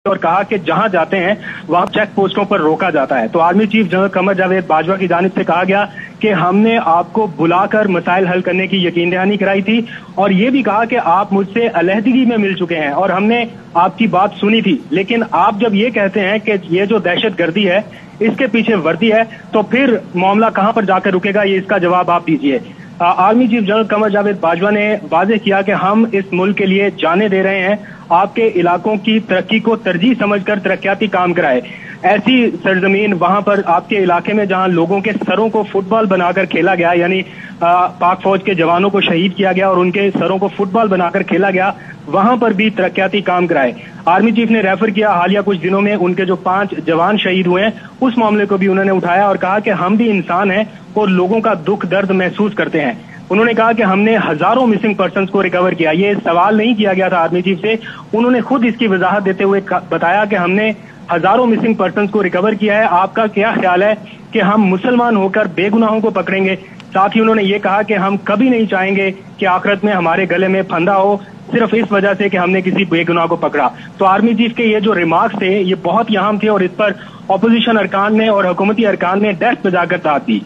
اور کہا کہ جہاں جاتے ہیں وہاں چیک پوسٹوں پر روکا جاتا ہے۔ تو army chief general Qamar Javed Bajwa کی جانب سے کہا گیا کہ ہم نے آپ کو بلا کر مسائل حل کرنے کی یقین دہانی کرائی تھی، اور یہ بھی کہا کہ آپ مجھ سے علیحدگی میں مل چکے ہیں اور ہم نے آپ کی بات سنی تھی، لیکن آپ جب یہ کہتے ہیں کہ یہ جو دہشت گردی ہے اس کے پیچھے وردی ہے تو پھر معاملہ کہاں پر جا کر رکے گا، یہ اس کا جواب آپ دیجیے۔ Army chief general Qamar Javed Bajwa نے واضح کیا کہ ہم اس ملک کے لیے جانیں دے رہے ہیں، آپ کے علاقوں کی ترقی کو ترجیح سمجھ کر ترقیاتی کام کرائے۔ ایسی سرزمین وہاں پر آپ کے علاقے میں جہاں لوگوں کے سروں کو فٹ بال بنا کر کھیلا گیا، یعنی پاک فوج کے جوانوں کو شہید کیا گیا اور ان کے سروں کو فٹ بال بنا کر کھیلا گیا، وہاں پر بھی ترقیاتی کام کرائے۔ آرمی چیف نے ریفر کیا حالیہ کچھ دنوں میں ان کے جو 5 جوان شہید ہوئے ہیں، اس معاملے کو بھی انہوں نے اٹھایا اور کہا کہ ہم بھی انسان ہیں اور لوگوں کا دکھ درد محسوس کرتے ہیں۔ انہوں نے کہا کہ ہم نے ہزاروں مسنگ پرسنز کو ریکور کیا، یہ سوال نہیں کیا گیا تھا آرمی چیف سے، انہوں نے خود اس کی وضاحت دیتے ہوئے بتایا کہ ہم نے ہزاروں مسنگ پرسنز کو ریکور کیا ہے۔ آپ کا کیا خیال ہے کہ ہم مسلمان ہو کر بے گناہوں کو پکڑیں گے؟ ساتھ ہی انہوں نے یہ کہا کہ ہم کبھی نہیں چاہیں گے کہ آخرت میں ہمارے گلے میں پھندا ہو صرف اس وجہ سے کہ ہم نے کسی بے گناہ کو پکڑا۔ تو آرمی چیف کے یہ جو ریمارکس تھے یہ بہت اہم تھے اور اس پر اپوزیشن ارکان نے اور حکومتی ارکان نے ڈیسک پہ جا کر داد دی۔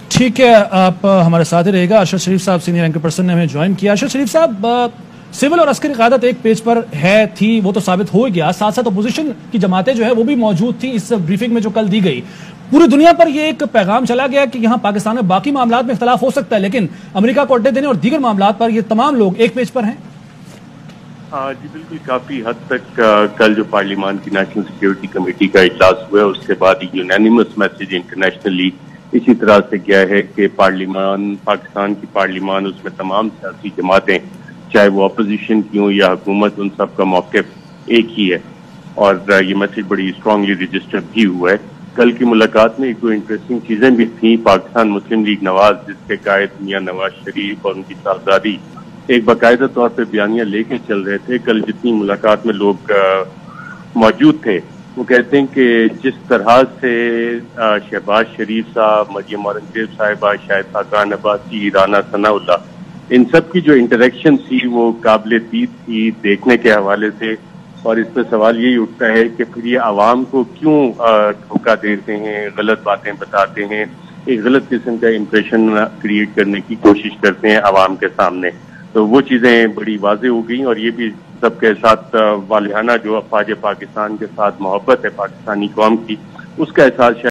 ٹھیک ہے، آپ ہمارے ساتھ ہی رہے گا۔ ارشد شریف صاحب سینئر اینکر پرسن نے ہمیں جوائن کیا۔ ارشد شریف صاحب، سول اور عسکری قیادت ایک پیج پر تھی، وہ تو ثابت ہو گیا، ساتھ ساتھ اپوزیشن کی جماعتیں جو ہے وہ بھی موجود تھیں اس بریفنگ میں جو کل دی گئی۔ پوری دنیا پر یہ ایک پیغام چلا گیا کہ یہاں پاکستان میں باقی معاملات میں اختلاف ہو سکتا ہے لیکن امریکہ کو اڈے دینے اور دیگر معاملات پر یہ تمام لوگ ایک پیج پر ہیں۔ جی بالکل، کافی حد تک کل جو پارلیمان کی نیشنل سیکیورٹی کمیٹی کا اجلاس ہوا ہے اس کے بعد یونینیمس میسج انٹرنیشنلی اسی طرح سے گیا ہے کہ پاکستان کی پارلیمان، اس میں تمام سیاسی جماعتیں چاہے وہ اپوزیشن کی ہوں یا حکومت، ان سب کا موقف ایک ہی ہے اور یہ میسج بڑی اسٹرانگلی رجسٹر بھی ہوا ہے۔ کل کی ملاقات میں ایک دو انٹرسٹنگ چیزیں بھی تھیں۔ پاکستان مسلم لیگ نواز، جس کے قائد میاں نواز شریف اور ان کی صاحبزادی ایک باقاعدہ طور پہ بیانیہ لے کے چل رہے تھے۔ کل جتنی ملاقات میں لوگ موجود تھے وہ کہتے ہیں کہ جس طرح سے شہباز شریف صاحب، مریم اورنگزیب صاحبہ، شاہد خاقان عباسی، رانا ثناء اللہ، ان سب کی جو انٹریکشن تھی وہ قابل دید تھی دیکھنے کے حوالے سے، اور اس پہ سوال یہی اٹھتا ہے کہ پھر یہ عوام کو کیوں دھوکہ دیتے ہیں، غلط باتیں بتاتے ہیں، ایک غلط قسم کا امپریشن کریٹ کرنے کی کوشش کرتے ہیں عوام کے سامنے۔ تو وہ چیزیں بڑی واضح ہو گئیں، اور یہ بھی سب کے ساتھ والہانہ جو افواج پاکستان کے ساتھ محبت ہے پاکستانی قوم کی، اس کا احساس